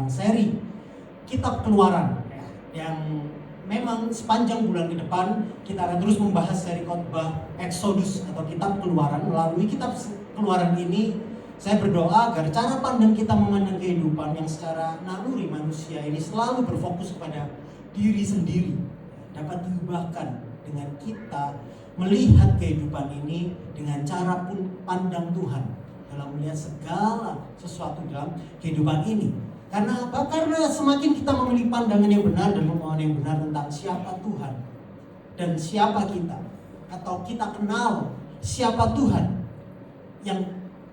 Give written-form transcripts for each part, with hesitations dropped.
seri Kitab Keluaran yang memang sepanjang bulan ke depan kita akan terus membahas seri khotbah Exodus atau Kitab Keluaran. Melalui Kitab Keluaran ini saya berdoa agar cara pandang kita memandang kehidupan yang secara naluri manusia ini selalu berfokus kepada diri sendiri dapat diubahkan dengan kita melihat kehidupan ini dengan cara pun pandang Tuhan dalam melihat segala sesuatu dalam kehidupan ini. Karena apa? Karena semakin kita memiliki pandangan yang benar dan pemahaman yang benar tentang siapa Tuhan dan siapa kita, atau kita kenal siapa Tuhan yang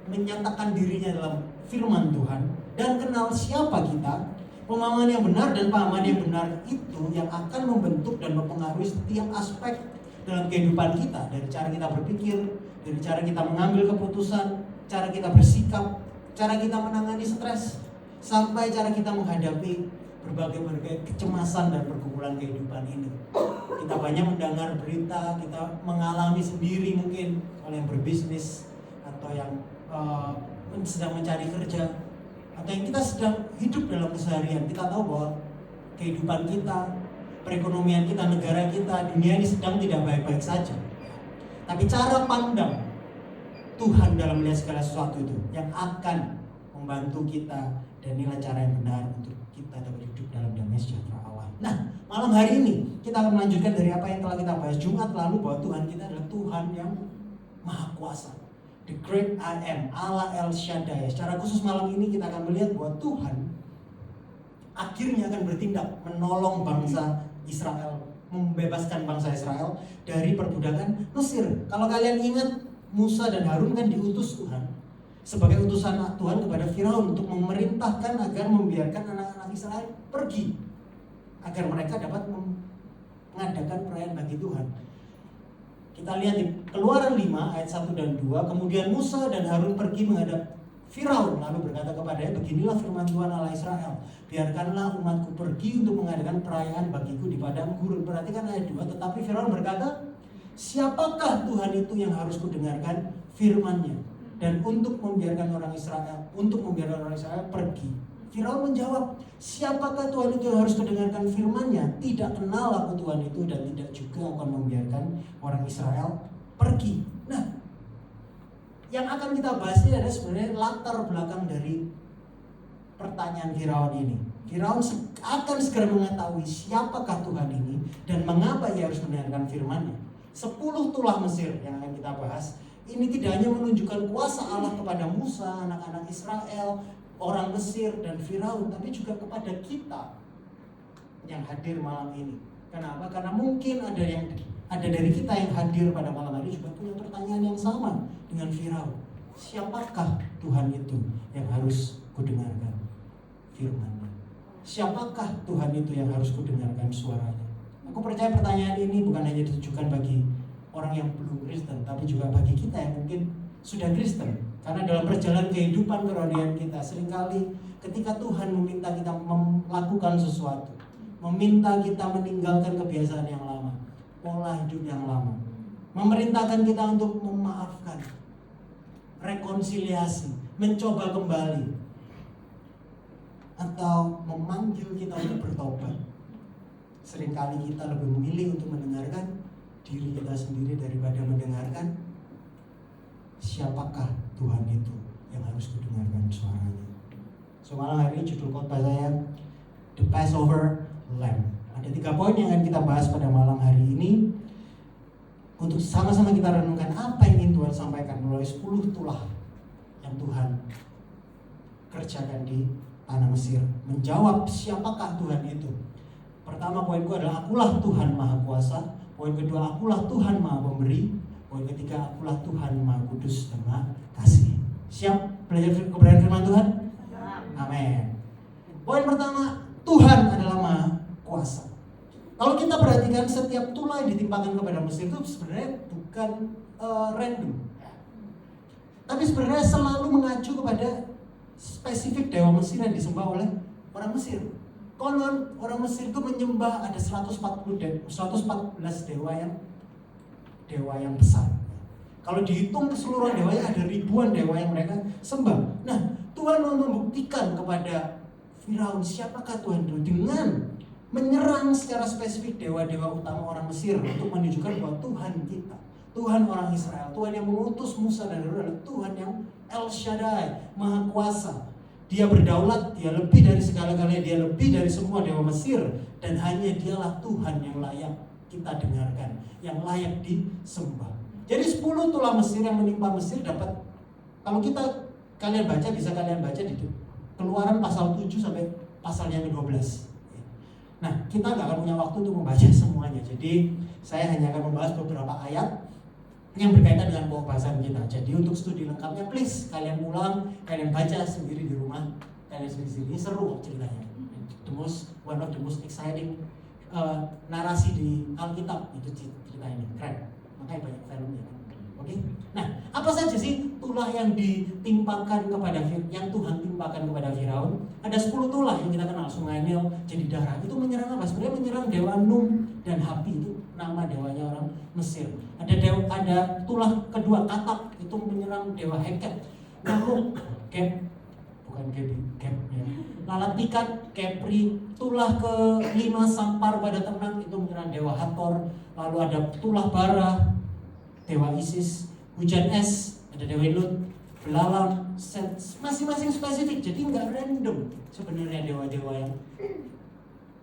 menyatakan dirinya dalam firman Tuhan, dan kenal siapa kita, pemahaman yang benar dan pemahaman yang benar itu yang akan membentuk dan mempengaruhi setiap aspek dalam kehidupan kita, dari cara kita berpikir, dari cara kita mengambil keputusan, cara kita bersikap, cara kita menangani stres, sampai cara kita menghadapi berbagai kecemasan dan pergumulan kehidupan ini. Kita banyak mendengar berita, kita mengalami sendiri mungkin oleh yang berbisnis atau yang sedang mencari kerja atau yang kita sedang hidup dalam keseharian. Kita tahu bahwa kehidupan kita, perekonomian kita, negara kita, dunia ini sedang tidak baik-baik saja. Tapi cara pandang Tuhan dalam melihat segala sesuatu itu yang akan membantu kita dan inilah cara yang benar untuk kita dapat hidup dalam damai sejahtera Allah. Nah, malam hari ini kita akan melanjutkan dari apa yang telah kita bahas Jumat lalu, bahwa Tuhan kita adalah Tuhan yang Maha Kuasa, The Great I Am, Allah El Shaddai. Secara khusus malam ini kita akan melihat bahwa Tuhan akhirnya akan bertindak menolong bangsa Israel, membebaskan bangsa Israel dari perbudakan Mesir. Kalau kalian ingat, Musa dan Harun kan diutus Tuhan sebagai utusan Tuhan kepada Firaun untuk memerintahkan agar membiarkan anak-anak Israel pergi, agar mereka dapat mengadakan perayaan bagi Tuhan. Kita lihat di Keluaran 5 ayat 1 dan 2, kemudian Musa dan Harun pergi menghadap Firaun lalu berkata kepadanya, beginilah firman Tuhan Allah Israel, biarkanlah umatku pergi untuk mengadakan perayaan bagiku di padang gurun. Perhatikan ayat 2, tetapi Firaun berkata, siapakah Tuhan itu yang harus kudengarkan firman-Nya dan untuk membiarkan orang Israel pergi? Firaun menjawab, siapakah Tuhan itu yang harus kudengarkan firman-Nya? Tidak kenal aku Tuhan itu dan tidak juga akan membiarkan orang Israel pergi. Nah, yang akan kita bahas ini adalah sebenarnya latar belakang dari pertanyaan Firaun ini. Firaun akan segera mengetahui siapakah Tuhan ini dan mengapa ia harus mendengarkan firman-Nya. 10 tulah Mesir yang akan kita bahas ini tidak hanya menunjukkan kuasa Allah kepada Musa, anak-anak Israel, orang Mesir dan Firaun, tapi juga kepada kita yang hadir malam ini. Kenapa? Karena mungkin ada dari kita yang hadir pada malam hari juga punya pertanyaan yang sama dengan Firaun. Siapakah Tuhan itu yang harus kudengarkan firman-Nya? Siapakah Tuhan itu yang harus kudengarkan suaranya? Aku percaya pertanyaan ini bukan hanya ditujukan bagi orang yang belum Kristen, tapi juga bagi kita yang mungkin sudah Kristen. Karena dalam perjalanan kehidupan kerohanian kita, seringkali ketika Tuhan meminta kita melakukan sesuatu, meminta kita meninggalkan kebiasaan yang lama, pola hidup yang lama, memerintahkan kita untuk memaafkan, rekonsiliasi, mencoba kembali, atau memanggil kita untuk bertobat, seringkali kita lebih memilih untuk mendengarkan diri kita sendiri daripada mendengarkan siapakah Tuhan itu yang harus kudengarkan suaranya. So malam hari ini judul khotbah saya The Passover Lamb. Ada 3 poin yang akan kita bahas pada malam hari ini untuk sama-sama kita renungkan apa yang ingin Tuhan sampaikan melalui 10 tulah yang Tuhan kerjakan di tanah Mesir. Menjawab siapakah Tuhan itu. Pertama poinku adalah akulah Tuhan Maha Kuasa. Poin kedua, akulah Tuhan Maha Pemberi. Poin ketiga, akulah Tuhan Maha Kudus dan Maha Kasih. Siap belajar kebenaran firman Tuhan? Amin. Poin pertama, Tuhan adalah Maha Kuasa. Kalau kita perhatikan setiap tulah yang ditimpakan kepada Mesir itu sebenarnya bukan random, tapi sebenarnya selalu mengacu kepada spesifik dewa Mesir yang disembah oleh orang Mesir. Konon orang Mesir itu menyembah ada 114 dewa yang besar. Kalau dihitung keseluruhan dewanya ada ribuan dewa yang mereka sembah. Nah, Tuhan mau membuktikan kepada Firaun, siapakah Tuhan itu? Dengan menyerang secara spesifik dewa-dewa utama orang Mesir untuk menunjukkan bahwa Tuhan kita, Tuhan orang Israel, Tuhan yang mengutus Musa dan Harun adalah Tuhan yang El Shaddai, Maha Kuasa. Dia berdaulat, dia lebih dari segala-galanya, dia lebih dari semua dewa Mesir, dan hanya dialah Tuhan yang layak kita dengarkan, yang layak disembah. Jadi 10 tulah Mesir yang menimpa Mesir dapat, kalau kalian baca, bisa kalian baca di Keluaran pasal 7 sampai pasal yang ke-12. Nah, kita nggak akan punya waktu untuk membaca semuanya, jadi saya hanya akan membahas beberapa ayat yang berkaitan dengan pembahasan kita. Jadi untuk studi lengkapnya, please kalian ulang, kalian baca sendiri di rumah, kalian sendiri. Ini seru ceritanya. One of the most exciting narasi di Alkitab itu cerita ini, keren. Makanya banyak filmnya. Oke. Nah, apa saja sih tulah yang ditimpakan kepada yang Tuhan timpakan kepada Firaun? Ada 10 tulah yang kita kenal. Sungai Nil jadi darah. Itu menyerang apa? Sebenarnya menyerang dewa Num dan Hapi, itu nama dewanya orang Mesir. Ada tulah kedua, Katak, itu menyerang dewa Heket. Ngamuk, bukan Gap ya. Lalat Pikat, Kepri. Tulah ke-5, Sampar pada ternak, itu menyerang dewa Hathor. Lalu ada tulah bara, dewa Isis. Hujan es, ada dewa Lut. Belalang, Set, masing-masing spesifik. Jadi nggak random sebenarnya dewa-dewa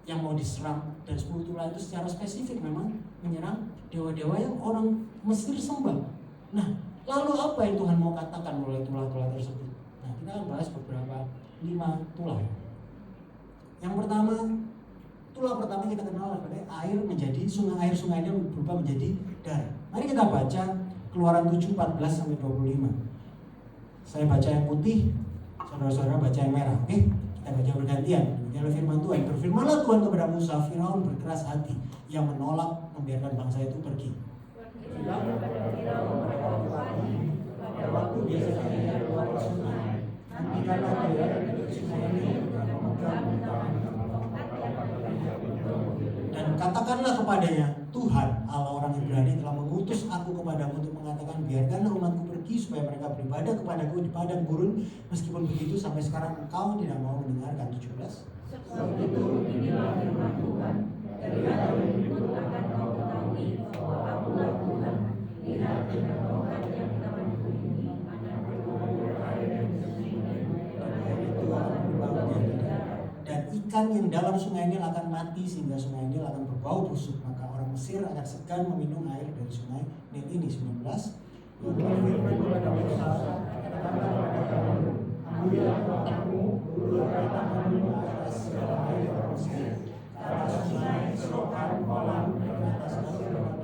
yang mau diserang. Dan 10 tulah itu secara spesifik memang menyerang dewa-dewa yang orang Mesir sembah. Nah, lalu apa yang Tuhan mau katakan melalui tulah-tulah tersebut? Nah, kita akan bahas beberapa 5 tulah. Yang pertama, tulah pertama kita kenal adalah air sungai Nil berubah menjadi darah. Mari kita baca Keluaran 7, 14 sampai 25. Saya baca yang putih, saudara-saudara baca yang merah, oke? Kita baca bergantian. Demikianlah firman Tuhan. Berfirmanlah Tuhan kepada Musa, Firaun berkeras hati, yang menolak membiarkan bangsa itu pergi. Pada waktu biasanya keluar ke sungai, nantikanlah dia dari sungai ini memegang dan katakanlah kepadanya, Tuhan Allah orang Ibrani telah mengutus aku kepadamu untuk mengatakan, biarkanlah umatku pergi supaya mereka beribadah kepadaku di padang gurun. Meskipun begitu sampai sekarang engkau tidak mau mendengarkan. 17. Sebab itu inilah firman Tuhan, dari hari itu akan kau ketahui bahwa akulah Tuhan. Lihat dengan tongkat yang tanganku ini akan berkumpul air yang sungai, dan air itu akan berbau menjadi darah. Dan ikan yang dalam sungai Nil akan mati sehingga sungai Nil akan berbau busuk. Maka orang Mesir akan segan meminum air dari sungai Nil ini. 19. Berfirman kepada Musa, katakanlah kepada Harun, ambillah tongkatmu, ulurkan tanganmu ke atas segala air orang Mesir, ke atas sungai, selokan, kolam, dan ke atas segala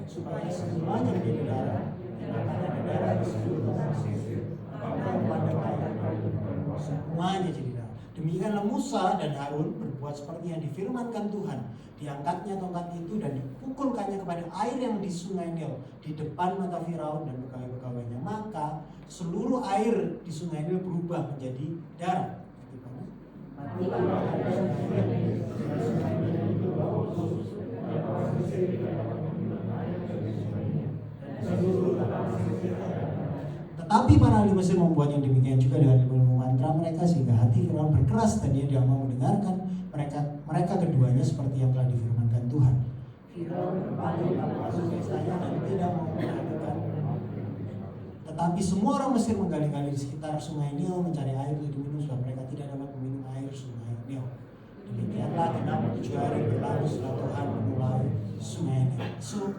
supaya semuanya menjadi darah, dan akan ada darah di seluruh Mesir, bahkan pada air semuanya jadi darah. Demikianlah Musa dan Harun berbuat seperti yang difirmankan Tuhan. Diangkatnya tongkat itu dan dipukulkannya kepada air yang di sungai Nil di depan mata Firaun dan pegawai-pegawainya. Maka seluruh air di sungai Nil berubah menjadi darah. Tetapi para ahli Mesir membuat yang demikian juga dengan ilmu mantra mereka, sehingga hati Firaun berkeras dan dia tidak mau mendengarkan mereka keduanya seperti yang telah difirmankan Tuhan. Firaun berpaling masuk istana dan tidak mau mendengarkan. Tetapi semua orang Mesir menggali-gali di sekitar sungai Nil mencari air untuk diminum, sebab mereka tidak dapat meminum air sungai Nil. Demikianlah genap 7 hari berlalu setelah Tuhan memulai sungai Nil.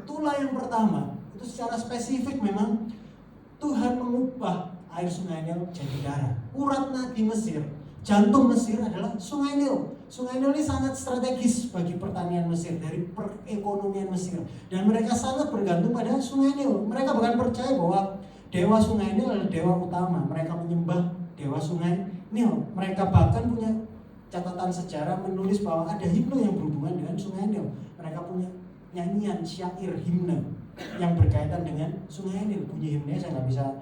Tulah yang pertama itu secara spesifik memang Tuhan mengubah air sungai Nil jadi darah. Urat nadi Mesir, jantung Mesir adalah sungai Nil. Sungai Nil ini sangat strategis bagi pertanian Mesir, dari perekonomian Mesir. Dan mereka sangat bergantung pada sungai Nil. Mereka bahkan percaya bahwa dewa sungai Nil adalah dewa utama. Mereka menyembah dewa sungai Nil. Mereka bahkan punya catatan sejarah menulis bahwa ada himne yang berhubungan dengan sungai Nil. Mereka punya nyanyian syair himne yang berkaitan dengan sungai Nil. Bunyi himne saya nggak bisa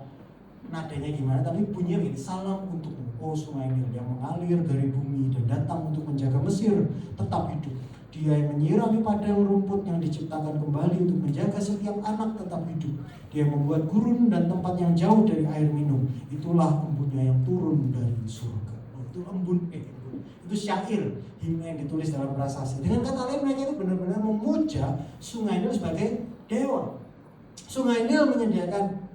nadanya gimana, tapi bunyinya begini: salam untukmu, oh sungai Nil yang mengalir dari bumi dan datang untuk menjaga Mesir tetap hidup. Dia yang menyirami padang rumput yang diciptakan kembali untuk menjaga setiap anak tetap hidup. Dia membuat gurun dan tempat yang jauh dari air minum. Itulah embunnya yang turun dari surga. Itu itu syair himne yang ditulis dalam prasasti. Dengan kata lain mereka itu benar-benar memuja Sungai Nil sebagai dewa. Sungai Nil menyediakan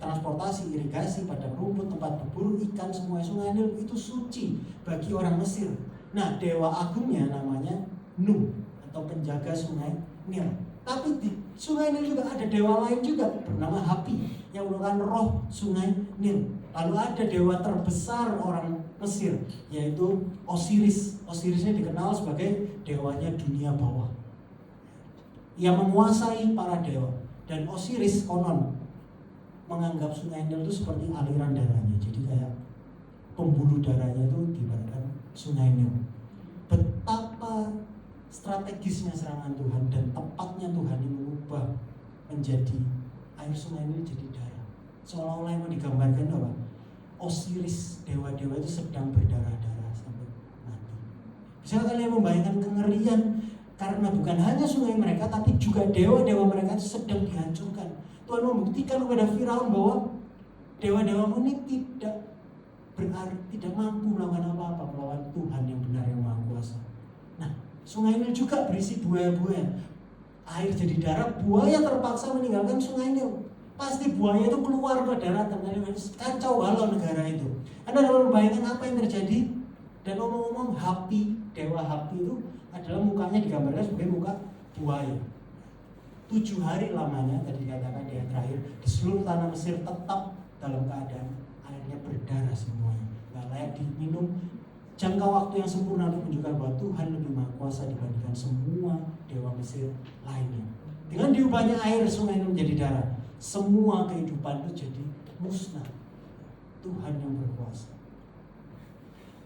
transportasi, irigasi, padang rumput, tempat berburu ikan, semua. Sungai Nil itu suci bagi orang Mesir. Nah, dewa agungnya namanya Nu atau penjaga Sungai Nil. Tapi di Sungai Nil juga ada dewa lain juga bernama Hapi yang merupakan roh Sungai Nil. Lalu ada dewa terbesar orang Mesir, yaitu Osiris. Osiris ini dikenal sebagai dewanya dunia bawah. Ia menguasai para dewa. Dan Osiris konon menganggap Sungai Nil itu seperti aliran darahnya. Jadi kayak pembuluh darahnya itu diibaratkan Sungai Nil. Betapa strategisnya serangan Tuhan dan tepatnya Tuhan yang mengubah menjadi air Sungai Nil jadi darah. Seolah-olah yang mau digambarkan apa? Osiris, dewa-dewa itu sedang berdarah-darah sampai mati. Bisa kalian membayangkan kengerian karena bukan hanya sungai mereka, tapi juga dewa-dewa mereka itu sedang dihancurkan. Tuhan membuktikan kepada Firaun bahwa dewa-dewa ini tidak mampu melakukan apa-apa melawan Tuhan yang benar yang Maha Kuasa. Nah, Sungai Nil juga berisi buaya-buaya. Air jadi darah, buaya terpaksa meninggalkan Sungai Nil. Pasti buaya itu keluar ke daratan, kacau balau negara itu. Anda dapat membayangkan apa yang terjadi? Dan ngomong-ngomong, dewa Hapi itu adalah mukanya digambarkan sebagai muka buaya. 7 hari lamanya, tadi dikatakan di ayat terakhir, di seluruh tanah Mesir tetap dalam keadaan airnya berdarah semuanya, nggak layak diminum. Jangka waktu yang sempurna untuk menunjukkan bahwa Tuhan lebih maha kuasa dibandingkan semua dewa Mesir lainnya. Dengan diubahnya air sungai ini menjadi darah, semua kehidupan itu jadi musnah. Tuhan yang berkuasa.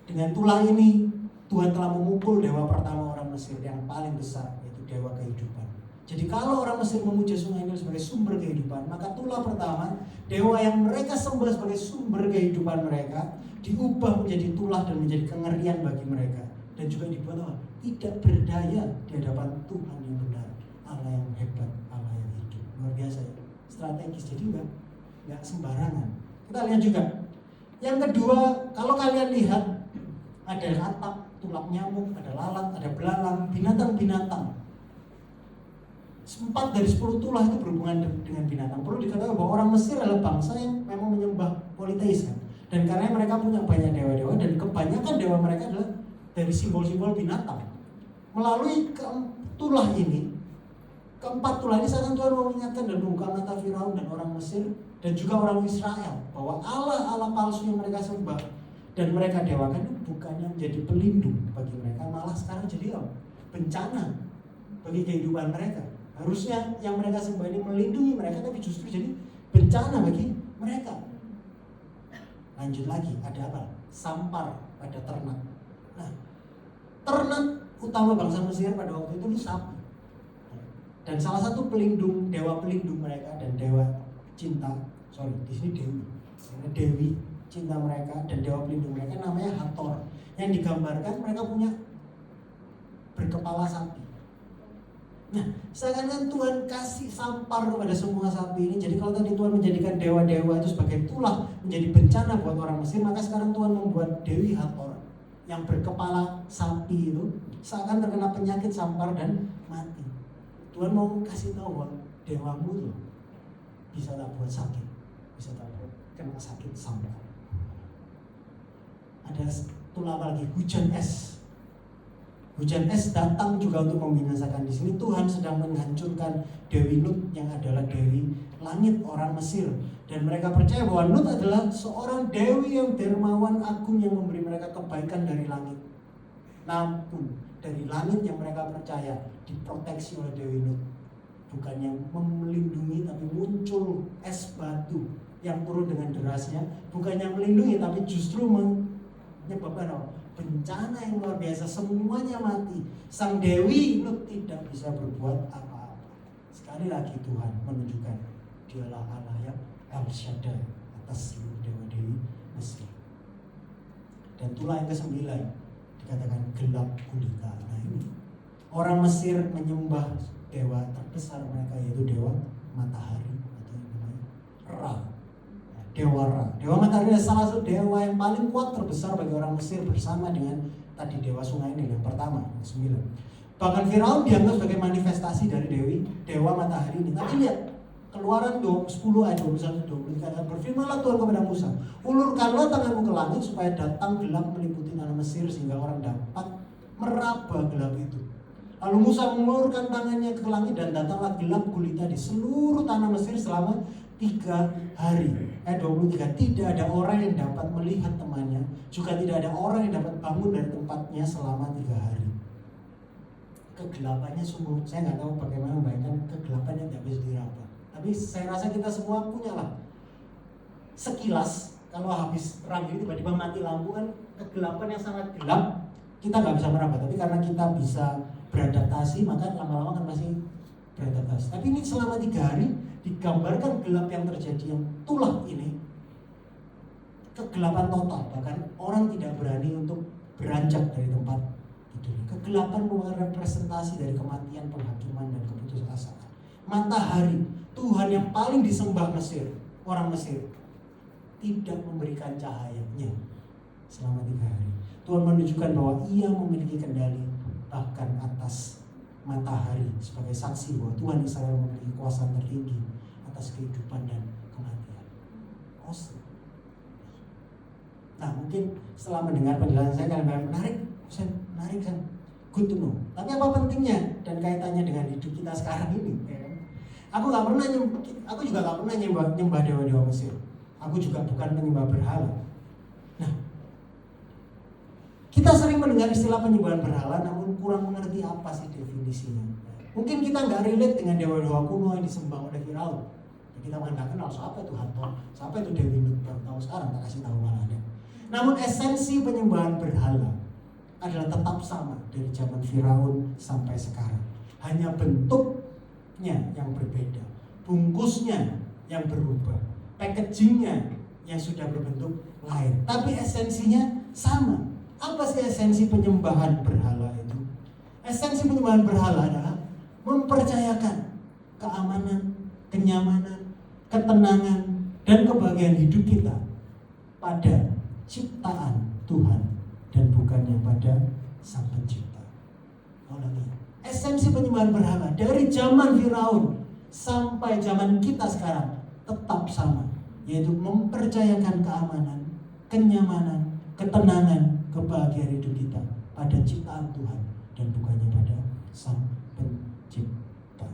Dengan tulah ini Tuhan telah memukul dewa pertama orang Mesir yang paling besar, yaitu dewa kehidupan. Jadi kalau orang Mesir memuja Sungai Nil sebagai sumber kehidupan, maka tulah pertama, dewa yang mereka sembah sebagai sumber kehidupan mereka, diubah menjadi tulah dan menjadi kengerian bagi mereka. Dan juga dibuat apa? Tidak berdaya di hadapan Tuhan yang benar, Allah yang hebat, Allah yang hidup. Luar biasa ya, strategis. Jadi nggak sembarangan. Kita lihat juga. Yang kedua, kalau kalian lihat, ada ratap, tulang nyamuk, ada lalat, ada belalang, binatang-binatang. 4 dari 10 tulah itu berhubungan dengan binatang. Perlu dikatakan bahwa orang Mesir adalah bangsa yang memang menyembah politeis kan. Dan karena mereka punya banyak dewa-dewa dan kebanyakan dewa mereka adalah dari simbol-simbol binatang. Melalui tulah ini, keempat tulah ini seakan Tuhan mau mengingatkan dan membuka mata Firaun dan orang Mesir dan juga orang Israel bahwa Allah palsu yang mereka sembah dan mereka dewakan itu bukannya menjadi pelindung bagi mereka, malah sekarang jadi bencana bagi kehidupan mereka. Harusnya yang mereka sembah ini melindungi mereka, tapi justru jadi bencana bagi mereka. Lanjut lagi, ada apa? Sampar pada ternak. Nah, ternak utama bangsa Mesir pada waktu itu sapi. Dan salah satu pelindung, dewa pelindung mereka dan dewa cinta, di sini dewi cinta mereka dan dewa pelindung mereka namanya Hathor. Yang digambarkan mereka punya berkepala sapi. Nah, seakan-akan Tuhan kasih sampar kepada semua sapi ini. Jadi kalau tadi Tuhan menjadikan dewa-dewa itu sebagai tulah menjadi bencana buat orang Mesir, maka sekarang Tuhan membuat Dewi Hathor yang berkepala sapi itu seakan terkena penyakit sampar dan mati. Tuhan mau kasih tahu bahwa dewamu tuh bisa tak buat sakit, bisa tak buat kena sakit sampar. Ada tulah lagi, hujan es. Hujan es datang juga untuk membinasakan. Di sini Tuhan sedang menghancurkan Dewi Nut yang adalah Dewi Langit orang Mesir. Dan mereka percaya bahwa Nut adalah seorang dewi yang dermawan agung yang memberi mereka kebaikan dari langit. Namun dari langit yang mereka percaya diproteksi oleh Dewi Nut, bukan yang melindungi tapi muncul es batu yang turun dengan derasnya. Bukan yang melindungi tapi justru menyebabkan bencana yang luar biasa, semuanya mati. Sang Dewi Nut tidak bisa berbuat apa-apa. Sekali lagi Tuhan menunjukkan dialah Allah yang El Shaddai atas seluruh dewa-dewi Mesir. Dan tulah yang ke-9 dikatakan gelap gulita. Nah ini orang Mesir menyembah dewa terbesar mereka, yaitu dewa matahari atau yang namanya Ra. Dewa Ra. Dewa matahari adalah salah satu dewa yang paling kuat terbesar bagi orang Mesir bersama dengan tadi dewa sungai ini yang pertama, yang 9. Bahkan Firaun dianggap sebagai manifestasi dari dewa matahari ini. Tapi lihat, Keluaran 10 ayat 21 23 berfirmanlah Tuhan kepada Musa, ulurkanlah tanganmu ke langit supaya datang gelap meliputi tanah Mesir sehingga orang dapat meraba gelap itu. Lalu Musa mengulurkan tangannya ke langit dan datanglah gelap gulita di seluruh tanah Mesir selama 3 hari. Ayat 23, tidak ada orang yang dapat melihat temannya, juga tidak ada orang yang dapat bangun dari tempatnya selama 3 hari. Kegelapannya sungguh, saya nggak tahu bagaimana membayangkan kegelapannya tidak bisa diraba. Tapi saya rasa kita semua punya lah sekilas, kalau habis terang ini tiba-tiba mati lampu kan kegelapan yang sangat gelap, kita nggak bisa meraba. Tapi karena kita bisa beradaptasi, maka lama-lama kan masih beradaptasi. Tapi ini selama 3 hari digambarkan gelap yang terjadi, yang tulah ini kegelapan total, bahkan orang tidak berani untuk beranjak dari tempat tidur. Kegelapan merupakan representasi dari kematian, penghakiman, dan keputusasaan. Matahari, Tuhan yang paling disembah Mesir, orang Mesir, tidak memberikan cahayanya selama 3 hari. Tuhan menunjukkan bahwa Ia memiliki kendali bahkan atas matahari sebagai saksi bahwa Tuhan Israel memiliki kuasa tertinggi atas kehidupan dan kematian. Awesome. Nah, mungkin setelah mendengar penjelasan saya kalian menarik, good to know. Tapi apa pentingnya dan kaitannya dengan hidup kita sekarang ini? Aku juga nggak pernah nyembah dewa-dewa Mesir. Aku juga bukan penyembah berhala. Nah, kita sering mendengar istilah penyembahan berhala, namun kurang mengerti apa sih definisinya. Mungkin kita nggak relate dengan dewa-dewa kuno yang disembah oleh Firaun. Kita nggak kenal siapa itu Hathor, siapa itu Dewi Nut, baru tahu sekarang, tak kasih tahu malahnya. Namun esensi penyembahan berhala adalah tetap sama dari zaman Firaun sampai sekarang. Hanya bentuknya yang berbeda, bungkusnya yang berubah, packagingnya yang sudah berbentuk lain. Tapi esensinya sama. Apa sih esensi penyembahan berhala itu? Esensi penyembahan berhala adalah mempercayakan keamanan, kenyamanan, ketenangan, dan kebahagiaan hidup kita pada ciptaan Tuhan dan bukannya pada Sang Pencipta. Esensi penyembahan berhala dari zaman Firaun sampai zaman kita sekarang tetap sama, yaitu mempercayakan keamanan, kenyamanan, ketenangan, kebahagiaan hidup kita pada ciptaan Tuhan dan bukannya pada Sang Pencipta.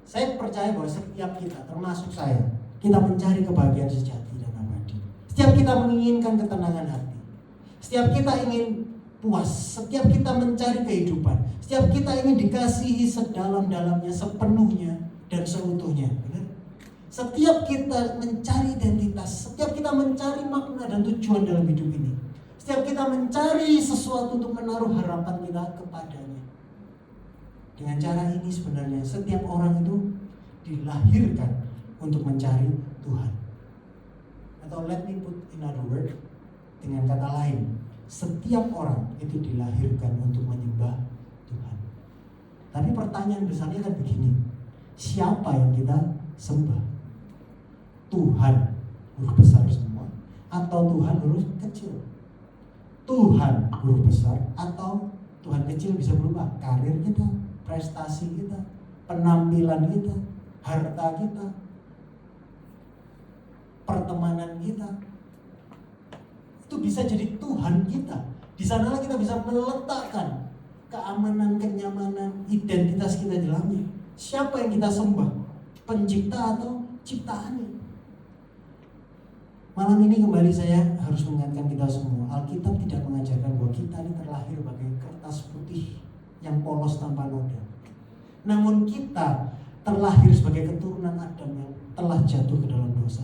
Saya percaya bahwa setiap kita, termasuk saya, kita mencari kebahagiaan sejati dan abadi. Setiap kita menginginkan ketenangan hati. Setiap kita ingin puas. Setiap kita mencari kehidupan. Setiap kita ingin dikasihi sedalam-dalamnya, sepenuhnya dan seutuhnya. Benar? Setiap kita mencari identitas. Setiap kita mencari makna dan tujuan dalam hidup ini. Setiap kita mencari sesuatu untuk menaruh harapan kita kepadanya. Dengan cara ini sebenarnya setiap orang itu dilahirkan untuk mencari Tuhan. Atau let me put in other word, dengan kata lain, setiap orang itu dilahirkan untuk menyembah Tuhan. Tapi pertanyaan besarnya kan begini, siapa yang kita sembah? Tuhan huruf besar semua atau Tuhan huruf kecil? Tuhan huruf besar atau Tuhan kecil bisa berubah karir kita, prestasi kita, penampilan kita, harta kita, pertemanan kita. Itu bisa jadi Tuhan kita. Di sanalah kita bisa meletakkan keamanan, kenyamanan, identitas kita di dalamnya. Siapa yang kita sembah? Pencipta atau ciptaannya? Malam ini kembali saya harus mengingatkan kita semua, Alkitab tidak mengajarkan bahwa kita ini terlahir bagai kertas putih yang polos tanpa noda. Namun kita terlahir sebagai keturunan Adam yang telah jatuh ke dalam dosa.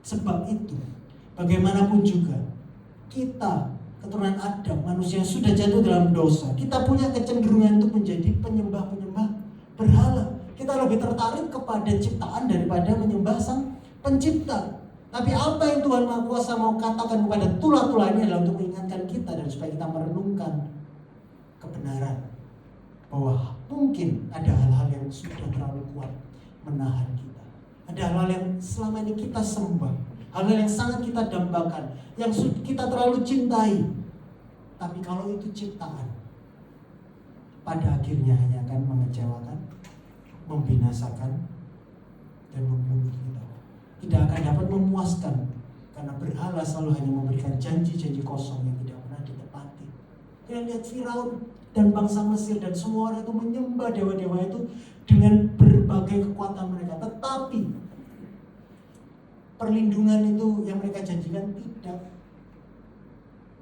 Sebab itu, bagaimanapun juga, kita keturunan Adam, manusia yang sudah jatuh dalam dosa, kita punya kecenderungan untuk menjadi penyembah-penyembah berhala. Kita lebih tertarik kepada ciptaan daripada menyembah Sang Pencipta. Tapi apa yang Tuhan Maha Kuasa mau katakan kepada tulah-tulah ini adalah untuk mengingatkan kita dan supaya kita merenungkan kebenaran bahwa mungkin ada hal-hal yang sudah terlalu kuat menahan kita. Ada hal-hal yang selama ini kita sembah, hal-hal yang sangat kita dambakan, yang kita terlalu cintai. Tapi kalau itu ciptaan, pada akhirnya hanya akan mengecewakan, membinasakan, dan membunuh kita. Tidak akan dapat memuaskan, karena berhala selalu hanya memberikan janji-janji kosong yang tidak pernah ditepati. Kita lihat Firaun dan bangsa Mesir dan semua orang itu menyembah dewa-dewa itu dengan berbagai kekuatan mereka. Tetapi perlindungan itu yang mereka janjikan tidak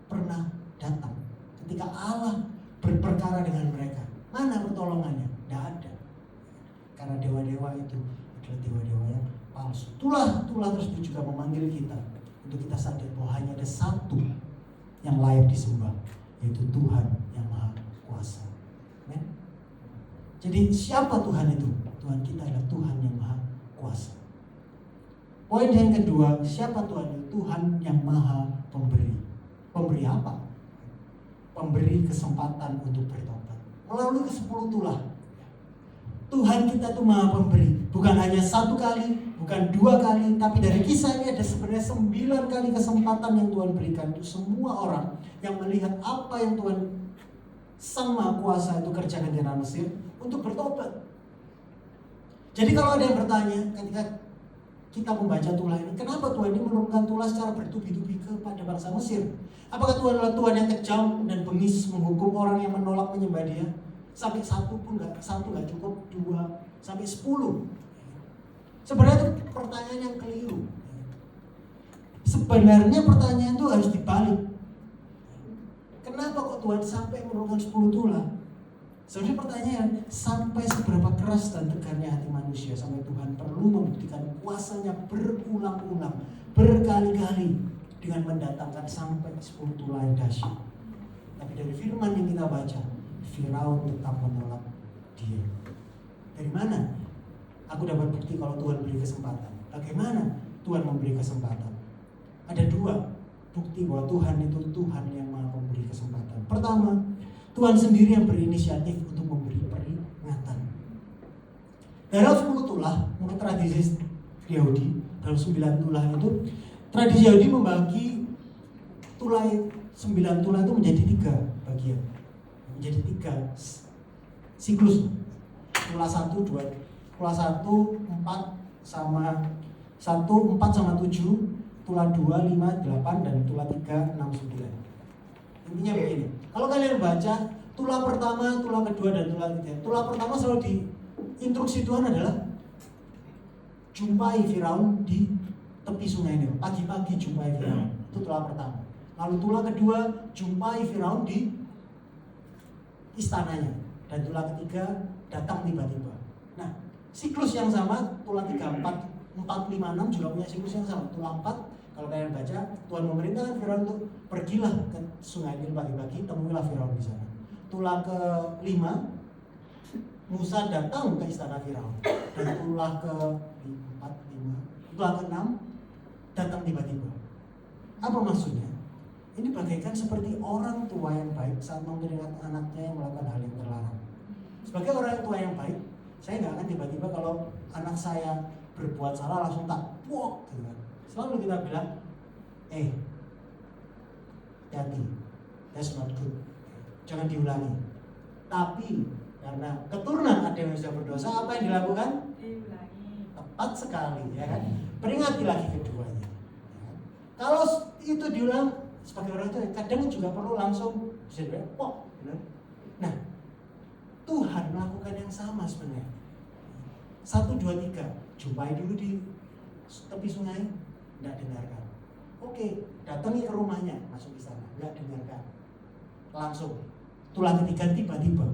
pernah datang. Ketika Allah berperkara dengan mereka, mana pertolongannya? Tidak ada. Karena dewa-dewa itu adalah dewa-dewa yang palsu. Tulah tersebut juga memanggil kita untuk kita sadar bahwa hanya ada satu yang layak disembah, yaitu Tuhan yang Maha Kuasa. Amen. Jadi siapa Tuhan itu? Tuhan kita adalah Tuhan yang Maha Kuasa. Poin yang kedua, siapa Tuhan itu? Tuhan yang Maha Pemberi. Pemberi apa? Pemberi kesempatan untuk bertobat melalui ke-10 tulah. Tuhan kita itu Maha Pemberi, bukan hanya 1 kali, bukan 2 kali, tapi dari kisah ini ada sebenarnya 9 kali kesempatan yang Tuhan berikan untuk semua orang yang melihat apa yang Tuhan Sang Maha Kuasa itu kerjakan di tanah Mesir untuk bertobat. Jadi kalau ada yang bertanya ketika kita membaca tulah ini, kenapa Tuhan ini menurunkan tulah secara bertubi-tubi kepada bangsa Mesir? Apakah Tuhan adalah Tuhan yang kejam dan bengis menghukum orang yang menolak menyembah Dia? Sampai 1 pun nggak cukup, 2 sampai 10. Sebenarnya itu pertanyaan yang keliru. Sebenarnya pertanyaan itu harus dibalik. Kenapa kok Tuhan sampai menurunkan 10 tulah? Sebenarnya pertanyaan, sampai seberapa keras dan tegarnya hati manusia sampai Tuhan perlu membuktikan kuasanya berulang-ulang, berkali-kali dengan mendatangkan sampai 10 tulah yang dahsyat. Tapi dari firman yang kita baca, Firaun tetap menolak Dia. Dari mana aku dapat bukti kalau Tuhan beri kesempatan? Bagaimana Tuhan memberi kesempatan? Ada 2 bukti bahwa Tuhan itu Tuhan yang Maha Pemberi kesempatan. Pertama, Tuhan sendiri yang berinisiatif untuk memberi peringatan. Dalam 10 tulah, menurut tradisi Yahudi, dalam 9 tulah itu, tradisi Yahudi membagi tulah 9 tulah itu menjadi 3 bagian. Menjadi 3 siklus. Tulah 1, 2, tulah 1, 4 sama 1, 4 sama 7, tulah 2, 5, 8, dan tulah 3, 6, 9. Intinya begini, kalau kalian baca tulah pertama, tulah kedua, dan tulah ketiga, tulah pertama selalu di instruksi Tuhan adalah jumpai Firaun di tepi sungai Nil. Pagi-pagi jumpai Firaun, itu tulah pertama. Lalu tulah kedua, jumpai Firaun di istananya. Dan tulah ketiga, datang tiba-tiba. Nah, siklus yang sama, tulah 3, 4, 5, 6 juga punya siklus yang sama. Tulah 4, kalau kalian baca, Tuhan memerintahkan Firaun untuk pergilah ke sungai Nil pagi-pagi, temuilah Firaun di sana. Tulah ke-5, Musa datang ke istana Firaun. Dan tulah ke-4, 5, tulah ke-6, datang tiba-tiba. Apa maksudnya? Ini bagaikan seperti orang tua yang baik saat memperingatkan anaknya yang melakukan hal yang terlarang. Sebagai orang tua yang baik, saya nggak akan tiba-tiba kalau anak saya berbuat salah langsung tak wok gitu kan. Selalu kita bilang, hati, that's not good, jangan diulangi. Tapi karena keturunan ada yang sudah berdosa, apa yang dilakukan? Diulangi. Tepat sekali, ya kan? Peringati lagi keduanya. Ya kan? Kalau itu diulang, sebagai orang tua kadang juga perlu langsung bisa dibilang, benar. Nah, Tuhan melakukan yang sama sebenarnya. 1, 2, 3, jumpai dulu di tepi sungai, tidak dengarkan. Oke, datangi ke rumahnya, masuk di sana, nggak dengarkan. Langsung, tulah ketiga tiba-tiba,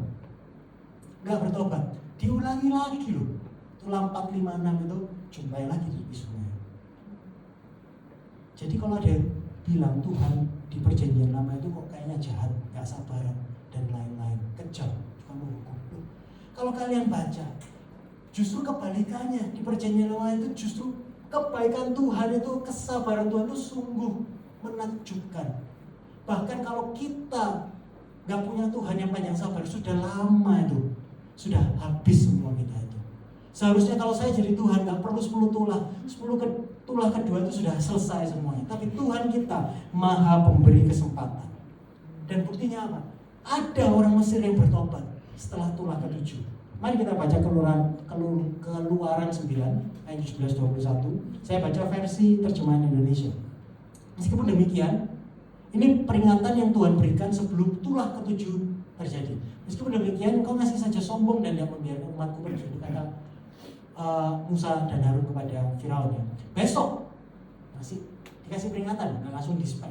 nggak bertobat, diulangi lagi loh. Tulah 4, 5, 6 itu jumpai lagi di tepi sungai. Jadi kalau ada yang bilang Tuhan di perjanjian lama itu kok kayaknya jahat, nggak sabaran, dan lain-lain, kejam, suka menghukum. Kalau kalian baca, justru kebalikannya, di perjanjian lama itu justru kebaikan Tuhan itu, kesabaran Tuhan itu sungguh menakjubkan. Bahkan kalau kita gak punya Tuhan yang panjang sabar, sudah lama itu, sudah habis semua kita itu. Seharusnya kalau saya jadi Tuhan nggak perlu 10 tulah. Tulah kedua itu sudah selesai semuanya. Tapi Tuhan kita maha pemberi kesempatan. Dan buktinya apa? Ada orang Mesir yang bertobat setelah tulah ke-7. Mari kita baca Keluaran 9 ayat 17-21. Saya baca versi terjemahan Indonesia. Meskipun demikian, ini peringatan yang Tuhan berikan sebelum tulah ke-7 terjadi. Meskipun demikian, engkau masih saja sombong dan tidak membiarkan umatku pergi, kata Musa dan Harun kepada Firaun. Besok masih dikasih peringatan, nggak langsung dispam.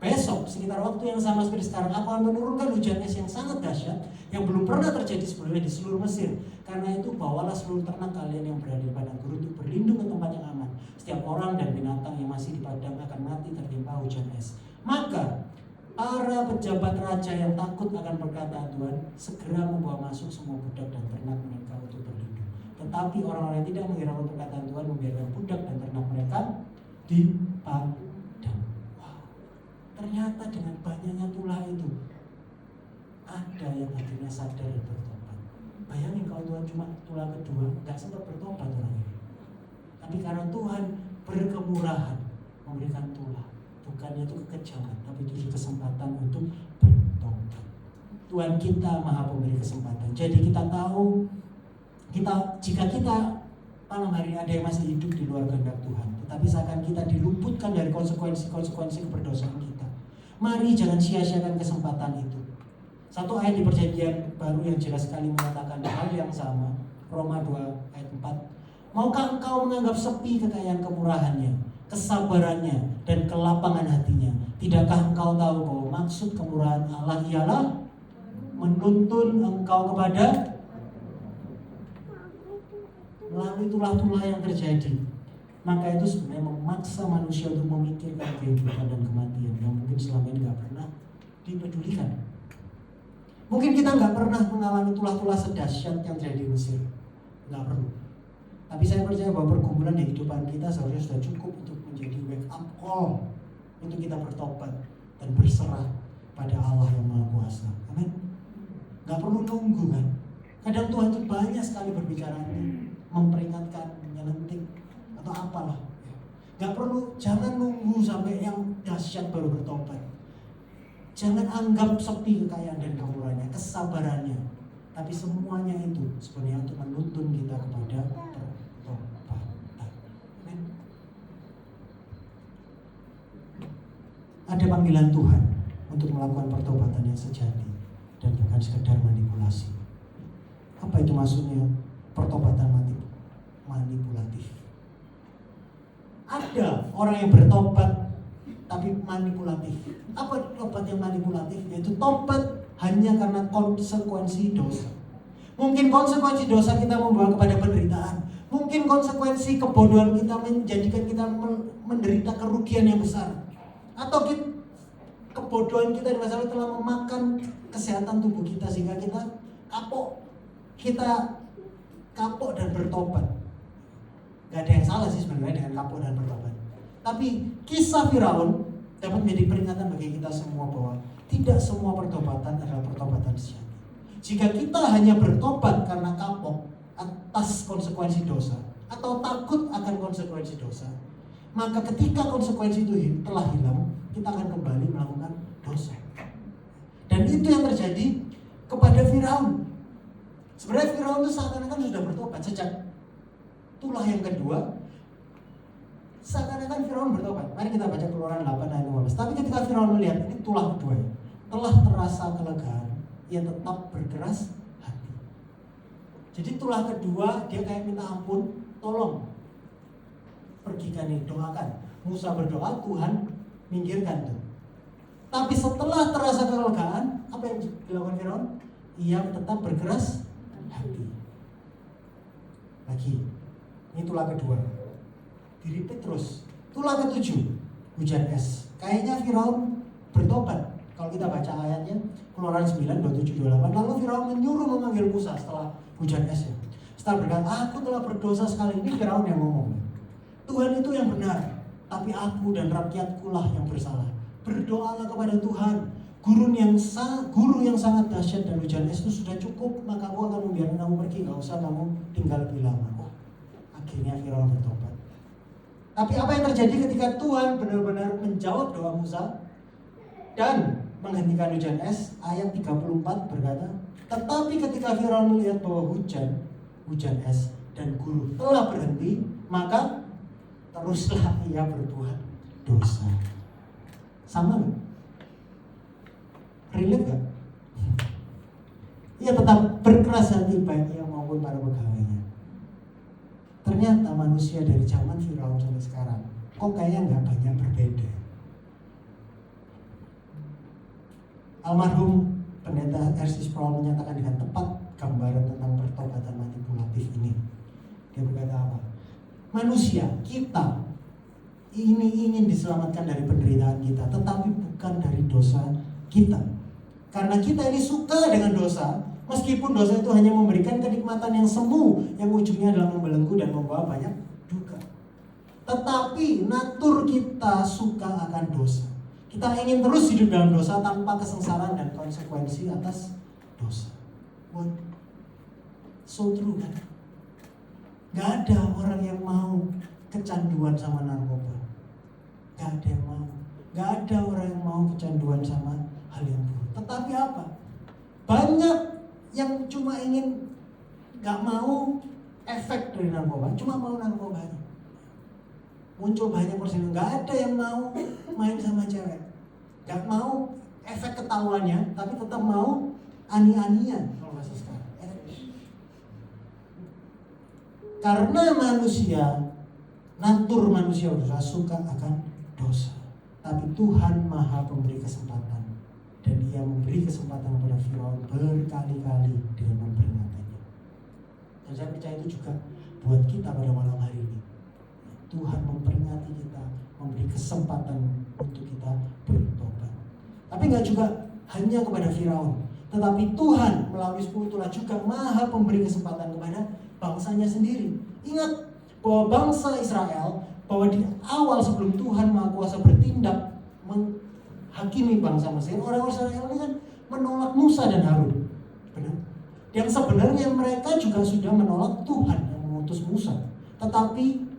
Besok sekitar waktu yang sama seperti sekarang, aku akan menurunkan hujan es yang sangat dahsyat yang belum pernah terjadi sebelumnya di seluruh Mesir. Karena itu bawalah seluruh ternak kalian yang berada di padang gurun untuk berlindung ke tempat yang aman. Setiap orang dan binatang yang masih di padang akan mati tertimpa hujan es. Maka para pejabat raja yang takut akan perkataan Tuhan segera membawa masuk semua budak dan ternak mereka untuk berlindung. Tetapi orang-orang yang tidak menghiraukan perkataan Tuhan membiarkan budak dan ternak mereka di padang. Wow. Ternyata dengan banyaknya tulah itu ada yang akhirnya sadar dan bertobat. Bayangin kalau Tuhan cuma tulah kedua nggak sempat bertobat orang ini. Tapi karena Tuhan berkemurahan memberikan tulah, bukannya itu kekejaman, tapi itu kesempatan untuk bertobat. Tuhan kita maha pemberi kesempatan. Jadi kita tahu jika kita malam hari ada yang masih hidup di luar kehendak Tuhan, tetapi seakan kita diluputkan dari konsekuensi berdosaan kita. Mari jangan sia-siakan kesempatan itu. Satu ayat di Perjanjian Baru yang jelas sekali menyatakan hal yang sama. Roma 2 ayat 4. Maukah engkau menganggap sepi kekayaan kemurahannya, kesabarannya, dan kelapangan hatinya? Tidakkah engkau tahu bahwa maksud kemurahan Allah ialah menuntun engkau kepada melalui tulah-tulah yang terjadi. Maka itu sebenarnya memaksa manusia untuk memikirkan kehidupan dan kematian yang mungkin selama ini gak pernah dipedulikan. Mungkin kita gak pernah mengalami tulah-tulah sedahsyat yang terjadi di Mesir, gak perlu. Tapi saya percaya bahwa pergumulan di kehidupan kita seharusnya sudah cukup untuk menjadi wake up call untuk kita bertobat dan berserah pada Allah yang Maha Kuasa. Amin. Gak perlu nunggu kan. Kadang Tuhan itu banyak sekali berbicaranya, memperingatkan, menyelentik, atau apalah. Gak perlu, jangan nunggu sampai yang dahsyat baru bertobat. Jangan anggap sepi kekayaan dan kemurahannya, kesabarannya. Tapi semuanya itu sebenarnya untuk menuntun kita kepada pertobatan. Amin. Ada panggilan Tuhan untuk melakukan pertobatan yang sejati dan bukan sekedar manipulasi. Apa itu maksudnya pertobatan manipulatif? Ada orang yang bertobat tapi manipulatif. Apa tobat yang manipulatif? Yaitu tobat hanya karena konsekuensi dosa. Mungkin konsekuensi dosa kita membawa kepada penderitaan. Mungkin konsekuensi kebodohan kita menjadikan kita menderita kerugian yang besar. Atau kebodohan kita di masa lalu telah memakan kesehatan tubuh kita sehingga kita kapok. Kita kapok dan bertobat. Gak ada yang salah sih sebenarnya dengan kapok dan bertobat. Tapi kisah Firaun dapat menjadi peringatan bagi kita semua bahwa tidak semua pertobatan adalah pertobatan sejati. Jika kita hanya bertobat karena kapok atas konsekuensi dosa atau takut akan konsekuensi dosa, maka ketika konsekuensi itu telah hilang, kita akan kembali melakukan dosa. Dan itu yang terjadi kepada Firaun. Sebenarnya Firaun itu seakan-akan sudah bertobat sejak tulah yang kedua. Seakan-akan Firaun bertobat. Mari kita baca Keluaran 8 ayat 15. Tapi ketika Firaun melihat ini tulah kedua ya, telah terasa kelegaan, ia tetap berkeras hati. Jadi tulah kedua dia kayak minta ampun, tolong pergikan ini, doakan. Musa berdoa, Tuhan minggirkan tuh. Tapi setelah terasa kelegaan, apa yang dilakukan Firaun? Ia tetap berkeras hati. Lagi, ini tulah kedua. Diripit terus. Tulah ke-7, hujan es. Kayaknya Firaun bertobat. Kalau kita baca ayatnya, Keluaran 9, 27, 28. Lalu Firaun menyuruh memanggil Musa setelah hujan es ya. Setelah berkata, aku telah berdosa sekali. Ini Firaun yang ngomong. Tuhan itu yang benar, tapi aku dan rakyatku lah yang bersalah. Berdoalah kepada Tuhan. guru yang sangat dahsyat dan hujan es itu sudah cukup, maka aku akan membiarkan kamu pergi, gak usah kamu tinggal lebih lama. Akhirnya Firaun bertobat. Tapi apa yang terjadi ketika Tuhan benar-benar menjawab doa Musa dan menghentikan hujan es? Ayat 34 berkata, tetapi ketika Firaun melihat bahwa hujan es dan guru telah berhenti, maka teruslah ia berbuat dosa. Sama gak? Relate gak? Ia tetap berkeras hati baik ia maupun para pegawainya. Ternyata manusia dari zaman Firaun sampai sekarang kok kayaknya gak banyak berbeda. Almarhum Pendeta R.C. Sproul menyatakan dengan tepat gambaran tentang pertobatan manipulatif ini. Dia berkata apa? Manusia, kita ini ingin diselamatkan dari penderitaan kita, tetapi bukan dari dosa kita. Karena kita ini suka dengan dosa, meskipun dosa itu hanya memberikan kenikmatan yang semu, yang ujungnya adalah membelenggu dan membawa banyak duka. Tetapi natur kita suka akan dosa. Kita ingin terus hidup dalam dosa tanpa kesengsaraan dan konsekuensi atas dosa. What? So true kan? Gak ada orang yang mau kecanduan sama narkoba. Gak ada yang mau. Gak ada orang yang mau kecanduan sama hal yang buruk. Tetapi apa? Banyak yang cuma ingin, gak mau efek dari narkoba, cuma mau narkobanya. Muncul banyak persen, gak ada yang mau main sama cewek, gak mau efek ketahuannya, tapi tetap mau ani-anian kalau bahasa sekarang. Karena manusia, natur manusia suka akan dosa. Tapi Tuhan Maha Pemberi kesempatan, dan Ia memberi kesempatan kepada Firaun berkali-kali dengan memperingatkannya. Dan saya percaya itu juga buat kita pada malam hari ini. Tuhan memperingati kita, memberi kesempatan untuk kita bertobat. Tapi nggak juga hanya kepada Firaun, tetapi Tuhan melalui 10 tulah juga Maha Pemberi kesempatan kepada bangsanya sendiri. Ingat bahwa bangsa Israel, bahwa di awal sebelum Tuhan Maha Kuasa bertindak menghakimi bangsa Mesir, orang Israel ini kan menolak Musa dan Harun. Benar? Yang sebenarnya mereka juga sudah menolak Tuhan yang mengutus Musa. Tetapi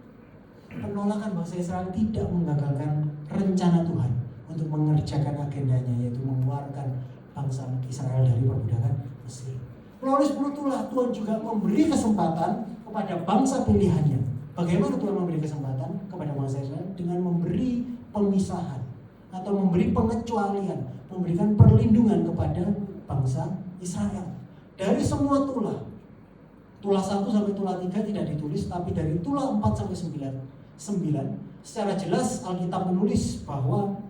penolakan bangsa Israel tidak menggagalkan rencana Tuhan untuk mengerjakan agendanya, yaitu mengeluarkan bangsa Israel dari perbudakan Mesir. Melalui 10 tulah Tuhan juga memberi kesempatan kepada bangsa pilihannya. Bagaimana Tuhan memberi kesempatan kepada bangsa Israel? Dengan memberi pemisahan atau memberi pengecualian, memberikan perlindungan kepada bangsa Israel. Dari semua tulah 1 sampai tulah 3 tidak ditulis, tapi dari tulah 4 sampai 9 secara jelas Alkitab menulis bahwa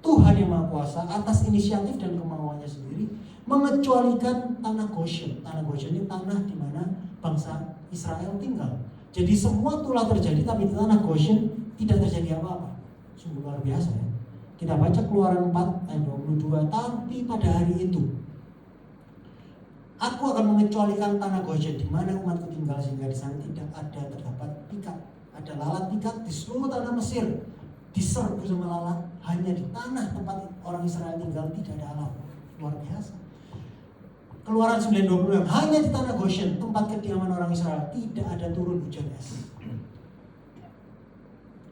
Tuhan yang Maha Kuasa atas inisiatif dan kemauannya sendiri mengecualikan tanah Goshen. Tanah Goshen ini tanah di mana bangsa Israel tinggal. Jadi semua tulah terjadi, tapi di tanah Goshen tidak terjadi apa-apa. Sungguh luar biasa ya. Kita baca Keluaran 4 ayat 22, tapi pada hari itu aku akan mengecualikan tanah Goshen di mana umatku tinggal, sehingga di sana tidak ada terdapat pikat. Ada lalat pikat di seluruh tanah Mesir, diserbu sama lalat. Hanya di tanah tempat orang Israel tinggal tidak ada alat. Luar biasa. Keluaran 9:20, hanya di tanah Goshen, tempat kediaman orang Israel, tidak ada turun hujan es.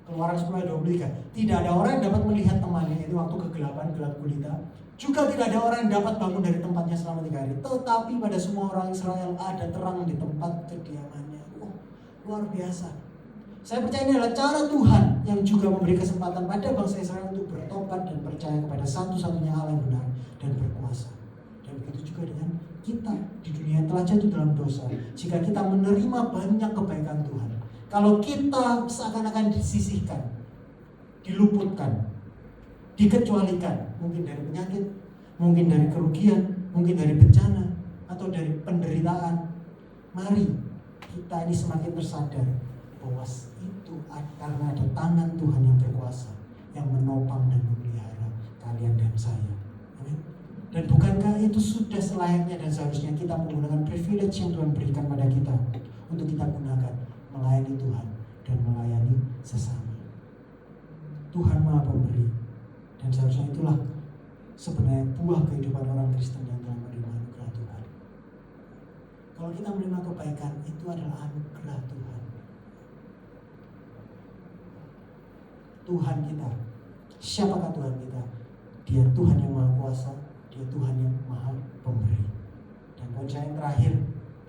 Keluaran 10:23, tidak ada orang yang dapat melihat temannya, itu waktu kegelapan, gelap gulita. Juga tidak ada orang yang dapat bangun dari tempatnya selama 3 hari. Tetapi pada semua orang Israel ada terang di tempat kediamannya. Luar biasa. Saya percaya ini adalah cara Tuhan yang juga memberi kesempatan pada bangsa Israel untuk bertobat dan percaya kepada satu-satunya Allah yang benar dan berkuasa. Dan begitu juga dengan kita di dunia yang telah jatuh dalam dosa. Jika kita menerima banyak kebaikan Tuhan, kalau kita seakan-akan disisihkan, diluputkan, dikecualikan, mungkin dari penyakit, mungkin dari kerugian, mungkin dari bencana, atau dari penderitaan, mari kita ini semakin tersadar bahwa itu karena ada tangan Tuhan yang berkuasa, yang menopang dan memelihara kalian dan saya. Amin. Dan bukankah itu sudah selayaknya dan seharusnya kita menggunakan privilege yang Tuhan berikan pada kita untuk kita gunakan melayani Tuhan dan melayani sesama. Tuhan Maha Pemberi, dan seharusnya itulah sebenarnya buah kehidupan orang Kristen yang telah menerima anugerah Tuhan. Kalau kita menerima kebaikan, itu adalah anugerah Tuhan. Tuhan kita. Siapakah Tuhan kita? Dia Tuhan yang Maha Kuasa, Dia Tuhan yang Maha Pemberi. Dan poin saya yang terakhir,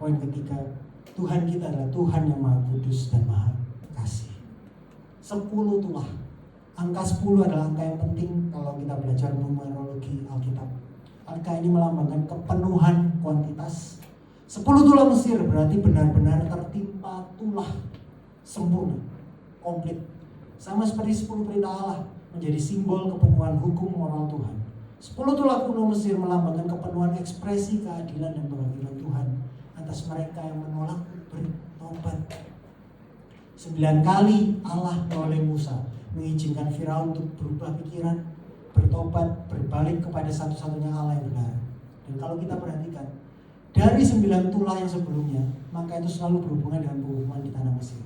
poin ketiga, Tuhan kita adalah Tuhan yang Maha Kudus dan Maha Kasih. 10 tulah. Angka 10 adalah angka yang penting kalau kita belajar numerologi Alkitab. Angka ini melambangkan kepenuhan kuantitas. 10 tulah Mesir berarti benar-benar tertimpa tulah sempurna, komplit. Sama seperti 10 perintah Allah menjadi simbol kepenuhan hukum moral Tuhan. 10 tulah kuno Mesir melambangkan kepenuhan ekspresi keadilan dan pengadilan Tuhan atas mereka yang menolak bertobat. 9 kali Allah melalui Musa mengizinkan Firaun untuk berubah pikiran, bertobat, berbalik kepada satu-satunya Allah yang benar. Dan kalau kita perhatikan, dari 9 tulah yang sebelumnya, maka itu selalu berhubungan dengan penghukuman di tanah Mesir.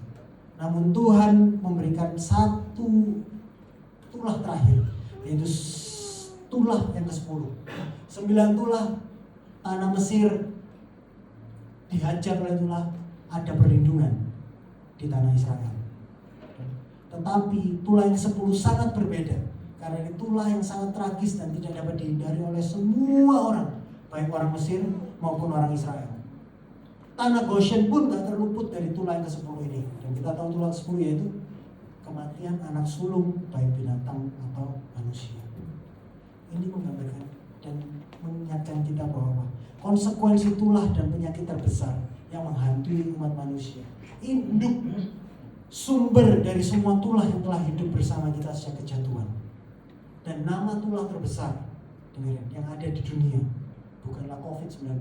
Namun Tuhan memberikan satu tulah terakhir, yaitu tulah yang ke-10. 9 tulah tanah Mesir dihajar oleh tulah, ada perlindungan di tanah Israel. Tetapi tulah yang 10 sangat berbeda, karena ini tulah yang sangat tragis dan tidak dapat dihindari oleh semua orang, baik orang Mesir maupun orang Israel. Tanah Goshen pun tak terluput dari tulah yang ke-10 ini. Dan kita tahu tulah ke-10 yaitu kematian anak sulung, baik binatang atau manusia. Ini menggambarkan dan mengingatkan kita bahwa konsekuensi tulah dan penyakit terbesar yang menghantui umat manusia, induk sumber dari semua tulah yang telah hidup bersama kita sejak kejatuhan. Dan nama tulah terbesar yang ada di dunia bukanlah COVID-19,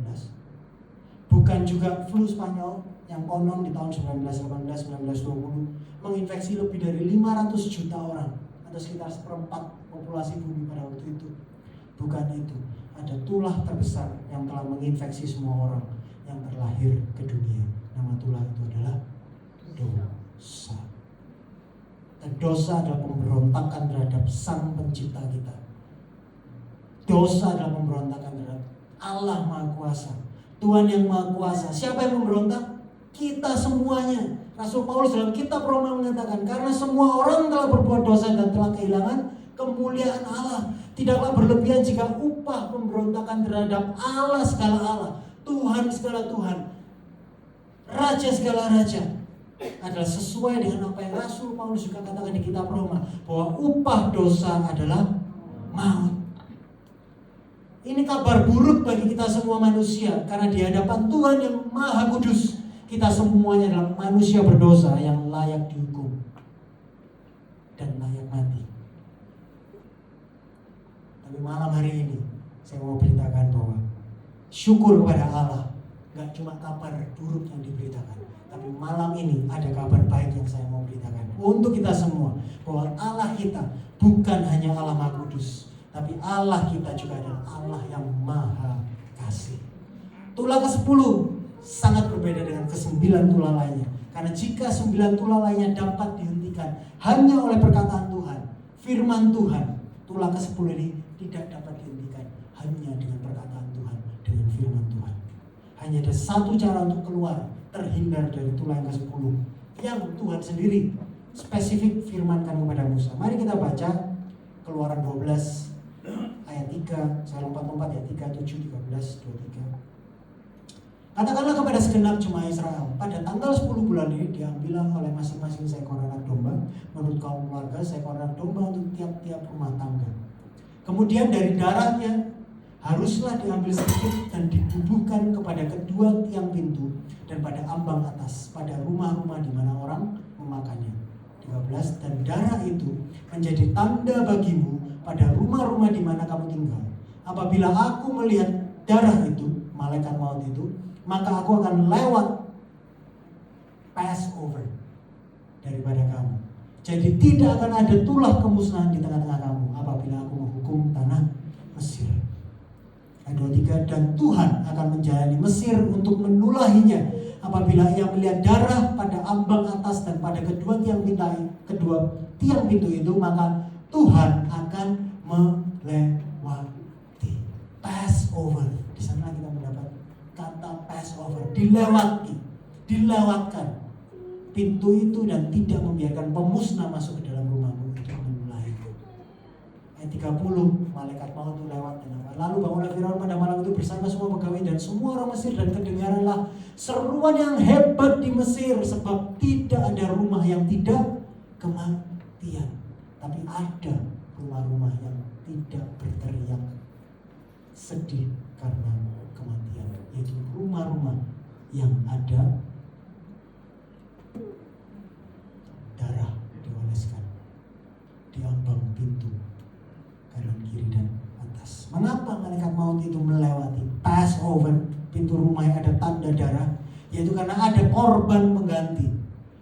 bukan juga flu Spanyol yang konon di tahun 1918-1920 menginfeksi lebih dari 500 juta orang atau sekitar seperempat populasi bumi pada waktu itu. Bukan itu. Ada tulah terbesar yang telah menginfeksi semua orang yang terlahir ke dunia. Nama tulah itu adalah dosa. Dan dosa adalah pemberontakan terhadap Sang Pencipta kita. Dosa adalah pemberontakan terhadap Allah Maha Kuasa, Tuhan yang Maha Kuasa. Siapa yang memberontak? Kita semuanya. Rasul Paulus dalam kitab Roma mengatakan, karena semua orang telah berbuat dosa dan telah kehilangan kemuliaan Allah. Tidaklah berlebihan jika upah pemberontakan terhadap Allah segala Allah, Tuhan segala Tuhan, Raja segala Raja, adalah sesuai dengan apa yang Rasul Paulus juga katakan di kitab Roma, bahwa upah dosa adalah maut. Ini kabar buruk bagi kita semua manusia, karena di hadapan Tuhan yang Maha Kudus, kita semuanya adalah manusia berdosa yang layak dihukum dan layak mati. Tapi malam hari ini saya mau beritakan bahwa syukur kepada Allah, gak cuma kabar buruk yang diberitakan, tapi malam ini ada kabar baik yang saya mau beritakan untuk kita semua, bahwa Allah kita bukan hanya Allah Maha Kudus, tapi Allah kita juga adalah Allah yang Maha Kasih. Tulah ke-10 sangat berbeda dengan ke-9 tulah lainnya. Karena jika 9 tulah lainnya dapat dihentikan hanya oleh perkataan Tuhan, firman Tuhan, tulah ke-10 ini tidak dapat dihentikan hanya dengan perkataan Tuhan, dengan firman Tuhan. Hanya ada satu cara untuk keluar, terhindar dari tulah yang ke-10, yang Tuhan sendiri spesifik firmankan kepada Musa. Mari kita baca Keluaran 12 ayat 3, saya lompat-lompat ya, 3, 7, 13, 23. Katakanlah kepada segenap jemaah Israel, pada tanggal 10 bulan ini diambillah oleh masing-masing seekor anak domba, menurut kaum keluarga seekor anak domba untuk tiap-tiap rumah tangga. Kemudian dari darahnya haruslah diambil sedikit dan dibubuhkan kepada kedua tiang pintu dan pada ambang atas, pada rumah-rumah di mana orang memakannya. 13. Dan darah itu menjadi tanda bagimu pada rumah-rumah di mana kamu tinggal. Apabila aku melihat darah itu, malaikat maut itu, maka aku akan lewat, pass over daripada kamu. Jadi tidak akan ada tulah kemusnahan di tengah-tengah kamu apabila aku menghukum tanah Mesir. Ayat 23, dan Tuhan akan menjalani Mesir untuk menulahinya apabila ia melihat darah pada ambang atas dan pada kedua tiang pintu itu, maka Tuhan akan melewatinya. dilewatkan pintu itu dan tidak membiarkan pemusnah masuk ke dalam rumahmu untuk memulaimu. Ayat 30, malaikat maut itu lewat dan apa? Lalu bangunlah Firaun pada malam itu bersama semua pegawai dan semua orang Mesir, dan kedengaranlah seruan yang hebat di Mesir, sebab tidak ada rumah yang tidak kematian, tapi ada rumah-rumah yang tidak berteriak sedih karena kematian, yaitu rumah-rumah yang ada darah dioleskan di ambang pintu kanan kiri dan atas. Mengapa malaikat maut itu melewati pass over pintu rumah yang ada tanda darah? Yaitu karena ada korban pengganti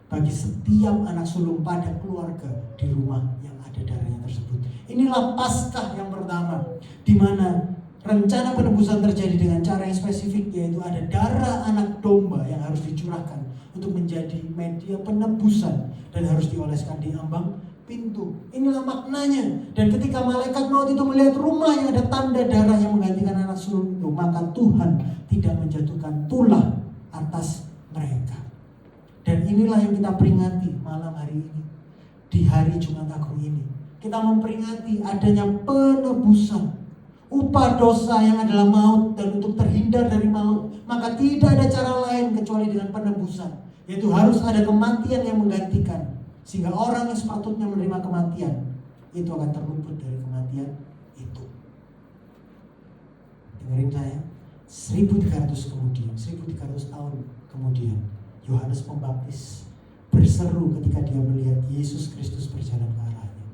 bagi setiap anak sulung pada keluarga di rumah yang ada darahnya tersebut. Inilah Paskah yang pertama, di mana rencana penebusan terjadi dengan cara yang spesifik, yaitu ada darah anak domba yang harus dicurahkan untuk menjadi media penebusan dan harus dioleskan di ambang pintu. Inilah maknanya. Dan ketika malaikat maut itu melihat rumah yang ada tanda darah yang menggantikan anak sulung itu, maka Tuhan tidak menjatuhkan tulah atas mereka. Dan inilah yang kita peringati malam hari ini, di hari Jumat Agung ini. Kita memperingati adanya penebusan. Upah dosa yang adalah maut, dan untuk terhindar dari maut, maka tidak ada cara lain kecuali dengan penebusan, yaitu harus ada kematian yang menggantikan, sehingga orang yang sepatutnya menerima kematian itu akan terluput dari kematian itu. Dengerin saya, 1300 tahun kemudian, Yohanes Pembaptis berseru ketika dia melihat Yesus Kristus berjalan ke arahnya.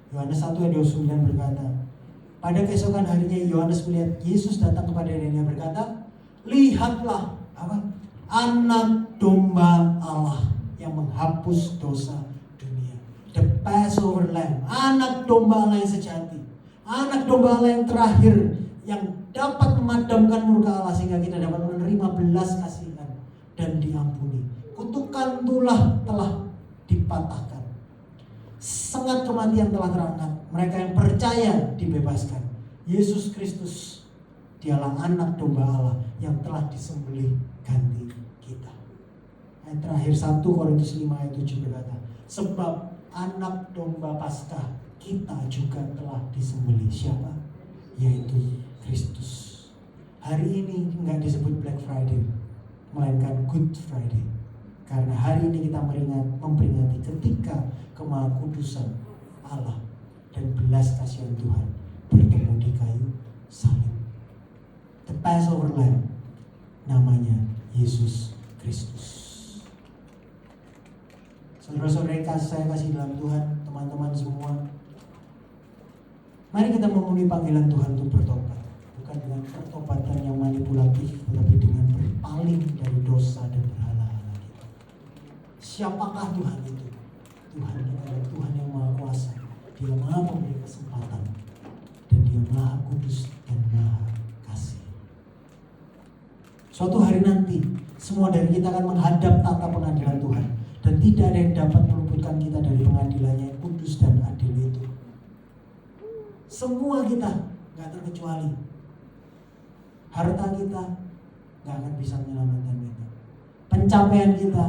Yohanes 1 ayat 29 berkata, pada keesokan harinya Yohanes melihat Yesus datang kepada dirinya berkata, lihatlah anak domba Allah yang menghapus dosa dunia. The Passover Lamb, anak domba Allah yang sejati, anak domba Allah yang terakhir, yang dapat memadamkan murka Allah sehingga kita dapat menerima belas kasihan dan diampuni. Kutukan tulah telah dipatahkan, sengat kematian telah terangkat. Mereka yang percaya dibebaskan. Yesus Kristus, dialah anak domba Allah yang telah disembelih ganti kita. Ayat terakhir 1 Korintus 5 ayat 7 berkata, sebab anak domba Paskah kita juga telah disembelih. Siapa? Yaitu Kristus. Hari ini enggak disebut Black Friday, melainkan Good Friday. Karena hari ini kita memperingati ketika kemahakudusan Allah dan belas kasihan Tuhan bertemu di kayu salib. The Passover Lamb, namanya Yesus Kristus. Saudara-saudara saya kasih dalam Tuhan, teman-teman semua, mari kita memenuhi panggilan Tuhan untuk bertobat. Bukan dengan pertobatan yang manipulatif, tetapi dengan berpaling dari dosa dan berhala-hala kita. Siapakah Tuhan itu? Tuhan kita adalah Tuhan yang Maha Kuasa. Dia Maha memberi kesempatan, dan Dia Maha Kudus dan Maha Kasih. Suatu hari nanti, semua dari kita akan menghadap tata pengadilan Tuhan, dan tidak ada yang dapat meluputkan kita dari pengadilannya yang kudus dan adil itu. Semua kita, gak terkecuali. Harta kita gak akan bisa menyelamatkan kita. Pencapaian kita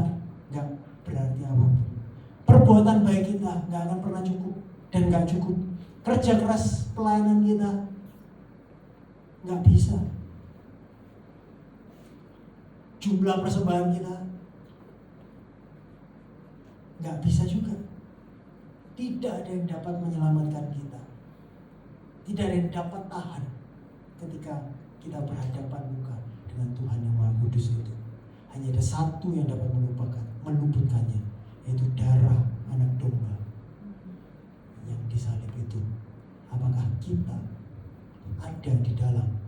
gak berarti apapun. Perbuatan baik kita gak akan pernah cukup dan gak cukup. Kerja keras pelayanan kita gak bisa. Jumlah persembahan kita gak bisa juga. Tidak ada yang dapat menyelamatkan kita. Tidak ada yang dapat tahan ketika kita berhadapan muka dengan Tuhan yang Maha Kudus itu. Hanya ada satu yang dapat meluputkannya, yaitu darah anak domba yang disalib itu. Apakah kita ada di dalam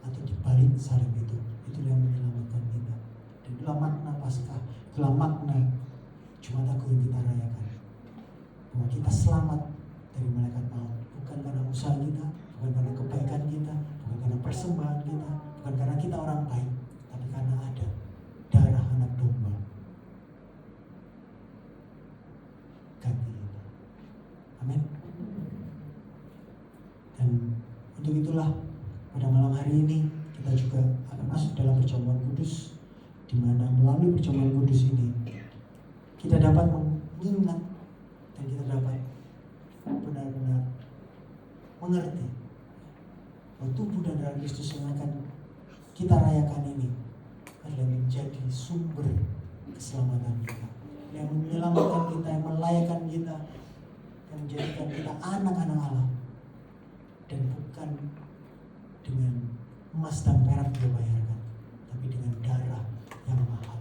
atau di balik salib itu? Itulah yang menyelamatkan kita. Dan itulah makna Paskah, itulah makna Jumat Agung yang kita rayakan, bahwa kita selamat dari malaikat maut. Bukan karena usaha kita, bukan karena kebaikan kita, bukan karena persembahan kita, bukan karena kita orang baik, tapi karena ada darah anak domba ganti kita. Amin. Dan untuk itulah pada malam hari ini kita juga akan masuk dalam perjamuan kudus, di mana melalui perjamuan kudus ini kita dapat mengingat dan kita dapat benar-benar mengerti bahwa tubuh dan darah Kristus yang akan kita rayakan ini adalah menjadi sumber keselamatan kita, yang menyelamatkan kita, yang melayakan kita, yang menjadikan kita anak-anak Allah, dan bukan dengan emas dan perak dibayarkan, tapi dengan darah yang mahal.